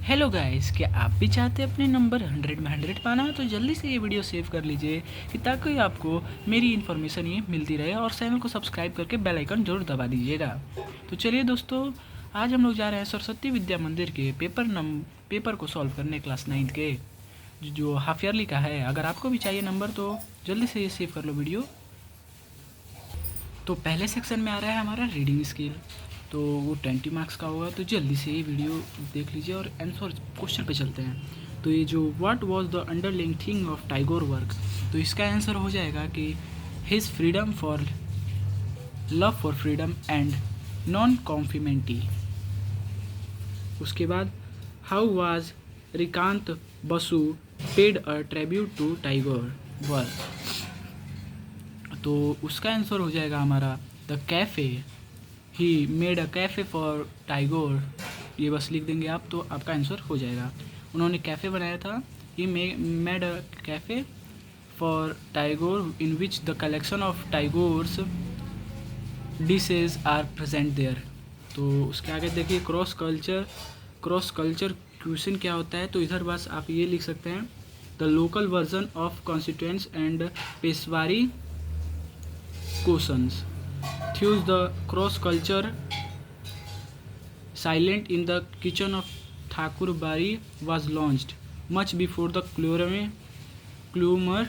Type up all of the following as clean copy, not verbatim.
Hello guys, क्या आप भी चाहते हैं अपने नंबर 100 में 100 पाना? तो जल्दी से ये वीडियो सेव कर लीजिए कि ताकि आपको मेरी इन्फॉर्मेशन ये मिलती रहे, और चैनल को सब्सक्राइब करके बेल आइकन जरूर दबा दीजिएगा। तो चलिए दोस्तों, आज हम लोग जा रहे हैं सरस्वती विद्या मंदिर के पेपर को सॉल्व करने, क्लास 9 के जो हाफ ईयरली का है। अगर आपको भी चाहिए नंबर तो जल्दी से ये सेव कर लो वीडियो। तो पहले सेक्शन में आ रहा है हमारा रीडिंग स्किल, तो वो 20 मार्क्स का होगा। तो जल्दी से ये वीडियो देख लीजिए और आंसर क्वेश्चन पे चलते हैं। तो ये जो what was the underlying thing of Tagore work, तो इसका आंसर हो जाएगा कि his freedom for love for freedom and non confinement. उसके बाद how was Rikant Basu paid a tribute to Tagore work, तो उसका आंसर हो जाएगा हमारा the cafe, he made a cafe for Tagore. ये बस लिख देंगे आप तो आपका आंसर हो जाएगा। उन्होंने कैफ़े बनाया था, he made a cafe for Tagore in which the collection of Tagore's dishes are present there. तो उसके आगे देखिए क्रॉस कल्चर क्वेश्चन क्या होता है, तो इधर बस आप ये लिख सकते हैं the local version of constituents and पेशवारी questions thus the cross culture silent in the kitchen of Thakur Bari was launched much before the Klumer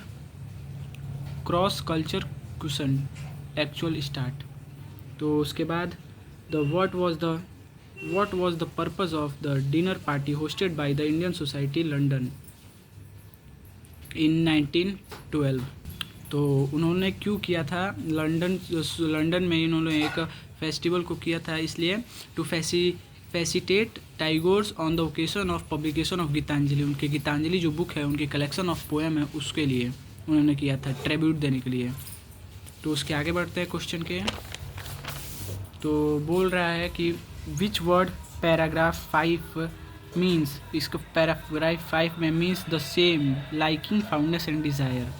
cross culture cushion actual start। तो उसके बाद the what was the purpose of the dinner party hosted by the Indian Society London in 1912। तो उन्होंने क्यों किया था, London में इन्होंने एक फेस्टिवल को किया था, इसलिए to facilitate Tagore's on the occasion of publication of Gitanjali. उनके गीतांजलि जो बुक है, उनकी कलेक्शन ऑफ पोएम है, उसके लिए उन्होंने किया था, ट्रिब्यूट देने के लिए। तो उसके आगे बढ़ते हैं क्वेश्चन के। तो बोल रहा है कि विच वर्ड पैराग्राफ 5 मीन्स, इसको पैराग्राफ 5 में means the same liking fondness and desire.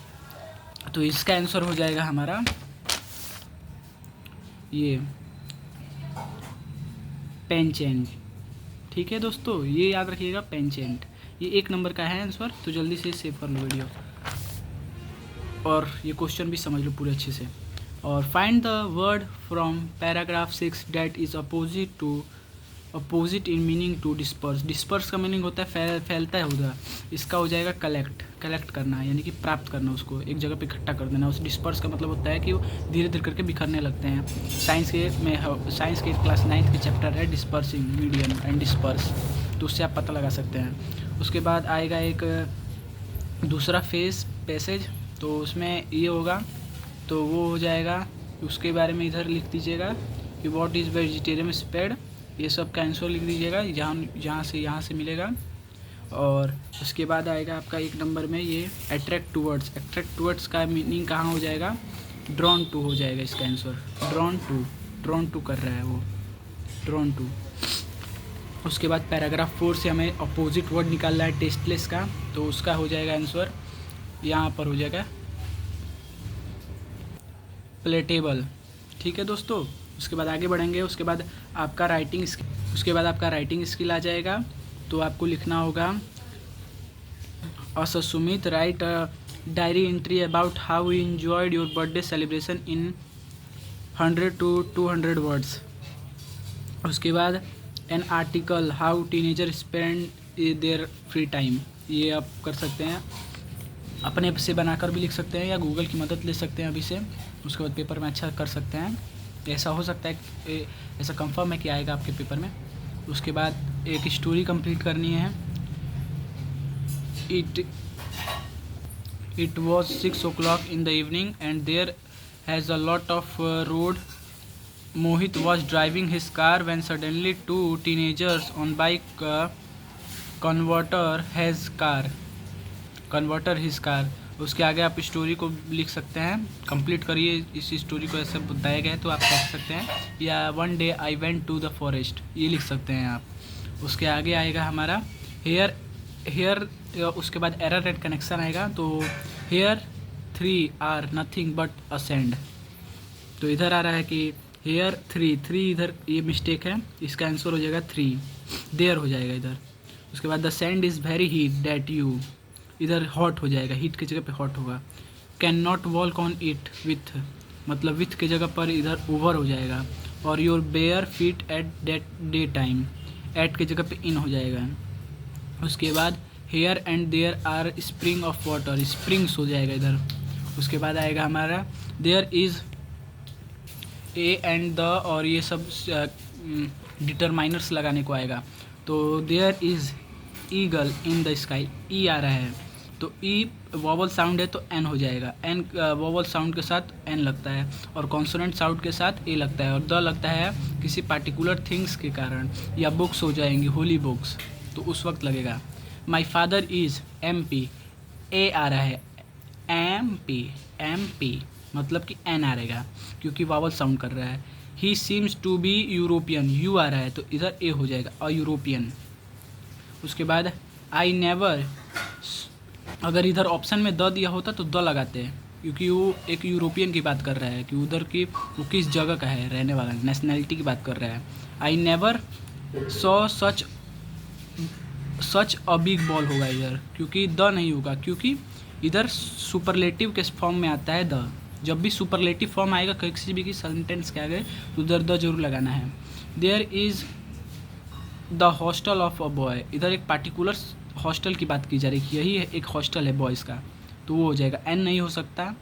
तो इसका आंसर हो जाएगा हमारा ये पेंचेंट। ठीक है दोस्तों, ये याद रखिएगा पेंचेंट, ये 1 नंबर का है आंसर। तो जल्दी से सेव कर लो वीडियो और ये क्वेश्चन भी समझ लो पूरे अच्छे से। और find the word from paragraph 6 that is opposite in meaning to disperse. Disperse का मीनिंग होता है फैलता है उधर, इसका हो जाएगा कलेक्ट करना, यानी कि प्राप्त करना, उसको एक जगह पे इकट्ठा कर देना। उस डिस्पर्स का मतलब होता है कि वो धीरे धीरे करके बिखरने लगते हैं। साइंस के क्लास 9 के चैप्टर है डिस्पर्सिंग मीडियम एंड डिस्पर्स, तो उससे आप पता लगा सकते हैं। उसके बाद आएगा एक दूसरा पैसेज, तो उसमें ये होगा, तो वो हो जाएगा, उसके बारे में इधर लिख दीजिएगा कि व्हाट इज़ वेजिटेरियन स्प्रेड, ये सब का आंसर लिख दीजिएगा, यहाँ से मिलेगा। और उसके बाद आएगा आपका 1 नंबर में ये अट्रैक्ट टूवर्ड्स का मीनिंग कहाँ हो जाएगा, ड्रॉन टू हो जाएगा इसका आंसर। ड्रॉन टू कर रहा है वो, ड्रॉन टू। उसके बाद पैराग्राफ 4 से हमें अपोजिट वर्ड निकालना है टेस्टलेस का, तो उसका हो जाएगा आंसर यहाँ पर हो जाएगा प्लेटेबल। ठीक है दोस्तों, उसके बाद आगे बढ़ेंगे। उसके बाद आपका राइटिंग स्किल आ जाएगा। तो आपको लिखना होगा Sumit right diary entry about how you enjoyed your birthday celebration in 100 to 200 words. उसके बाद an article how teenager spend there free time, ये आप कर सकते हैं, अपने से बनाकर भी लिख सकते हैं या गूगल की मदद ले सकते हैं अभी से। उसके बाद पेपर में अच्छा कर सकते हैं, ऐसा हो सकता है, ऐसा कंफर्म है कि आएगा आपके पेपर में। उसके बाद एक स्टोरी कंप्लीट करनी है। It was 6 o'clock in the evening and there has a lot of road. Mohit was driving his car when suddenly 2 teenagers on bike converter his car। उसके आगे आप स्टोरी को लिख सकते हैं, कंप्लीट करिए इस स्टोरी को, ऐसे बताया गया है तो आप कह सकते हैं, या 1 day I went to the forest, ये लिख सकते हैं आप। उसके आगे आएगा हमारा हेयर, उसके बाद एरर रेड कनेक्शन आएगा, तो here 3 are nothing but a sand. तो इधर आ रहा है कि हेयर 3 इधर ये मिस्टेक है, इसका आंसर हो जाएगा 3, देयर हो जाएगा इधर। उसके बाद the sand is very heat that you, इधर हॉट हो जाएगा, हीट की जगह पे हॉट होगा। Can not walk on it with, मतलब विथ की जगह पर इधर ओवर हो जाएगा। और your bare feet at that day time, at की जगह पे इन हो जाएगा। उसके बाद here and there are spring of water, springs हो जाएगा इधर। उसके बाद आएगा हमारा there is a and the, और ये सब डिटरमाइनर्स लगाने को आएगा। तो there is eagle in the sky, E आ रहा है तो ई वॉवल साउंड है तो एन हो जाएगा, एन वॉवल साउंड के साथ एन लगता है, और कॉन्सोनेंट साउंड के साथ ए लगता है, और द लगता है किसी पार्टिकुलर थिंग्स के कारण, या बुक्स हो जाएंगी होली बुक्स तो उस वक्त लगेगा। My father is M P, A आ रहा है, एम पी मतलब कि एन आ रहेगा क्योंकि वावल साउंड कर रहा है। He seems to be European, U आ रहा है तो इधर ए हो जाएगा, अ यूरोपियन। उसके बाद आई नेवर, अगर इधर ऑप्शन में द दिया होता तो द लगाते हैं क्योंकि वो एक यूरोपियन की बात कर रहा है कि उधर की वो किस जगह का है रहने वाला, नेशनैलिटी की बात कर रहा है। I never saw such a big ball होगा इधर, क्योंकि द नहीं होगा क्योंकि इधर सुपरलेटिव के फॉर्म में आता है द। जब भी सुपरलेटिव फॉर्म आएगा किसी भी की सेंटेंस के आगे तो उधर द जरूर लगाना है। There is the hostel of a boy, इधर एक पार्टिकुलर हॉस्टल की बात की जा रही है, यही एक हॉस्टल है बॉयज़ का तो वो हो जाएगा। एन नहीं हो सकता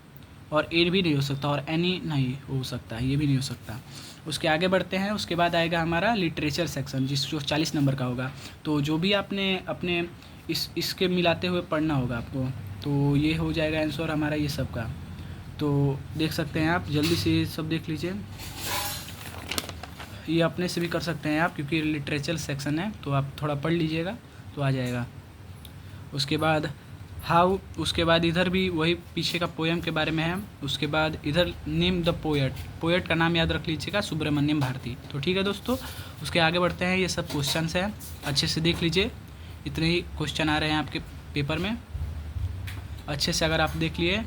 और ए भी नहीं हो सकता और एन ही नहीं हो सकता, ये भी नहीं हो सकता। उसके आगे बढ़ते हैं। उसके बाद आएगा हमारा लिटरेचर सेक्शन जो 40 नंबर का होगा। तो जो भी आपने अपने इसके मिलाते हुए पढ़ना होगा आपको, तो ये हो जाएगा आंसर हमारा ये सब का। तो देख सकते हैं आप, जल्दी से सब देख लीजिए, ये अपने से भी कर सकते हैं आप क्योंकि लिटरेचर सेक्शन है तो आप थोड़ा पढ़ लीजिएगा तो आ जाएगा। उसके बाद हाउ, उसके बाद इधर भी वही पीछे का पोएम के बारे में है। उसके बाद इधर नेम द पोएट, पोएट का नाम याद रख लीजिएगा, सुब्रमण्यम भारती। तो ठीक है दोस्तों, उसके आगे बढ़ते हैं। ये सब क्वेश्चन हैं, अच्छे से देख लीजिए, इतने ही क्वेश्चन आ रहे हैं आपके पेपर में। अच्छे से अगर आप देख लिए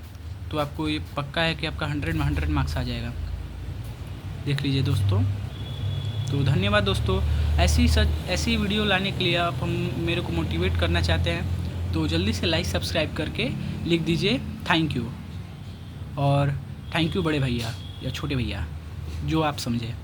तो आपको ये पक्का है कि आपका 100 में 100 मार्क्स आ जाएगा। देख लीजिए दोस्तों। तो धन्यवाद दोस्तों, ऐसी वीडियो लाने के लिए आप मेरे को मोटिवेट करना चाहते हैं तो जल्दी से लाइक सब्सक्राइब करके लिख दीजिए थैंक यू, और थैंक यू बड़े भैया या छोटे भैया जो आप समझे।